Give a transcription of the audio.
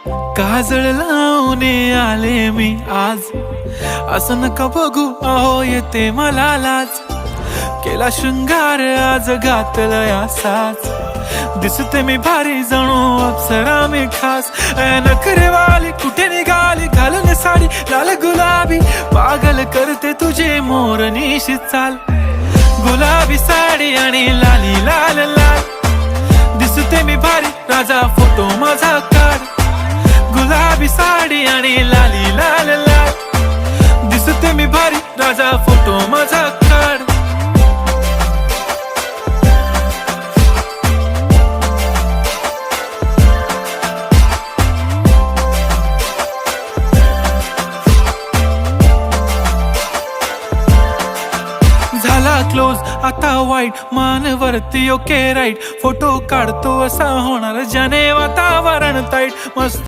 काजळ लावून आले मी आज, असं नका बघू अहो येते मला लाज. केला शृंगार आज घातला असाच, दिसते मी भारी जणू अप्सरा मी खास. नखरेवाली कुठे निघाली घालून साडी लाल गुलाबी, पागल करते तुझे मोरनीशी चाल. गुलाबी साडी आणि लाली लाल लाल, दिसते मी भारी राजा फोटो माझा काढ. गुलाबी साडी आणि लाली लाल लाल, दिसते मी भारी राजा फोटो माझा काढ. झाला क्लोज आता वाईट, मान वरती ओके राईट. फोटो काढतो असा होणार ज्याने वातावरण ताईट. मस्त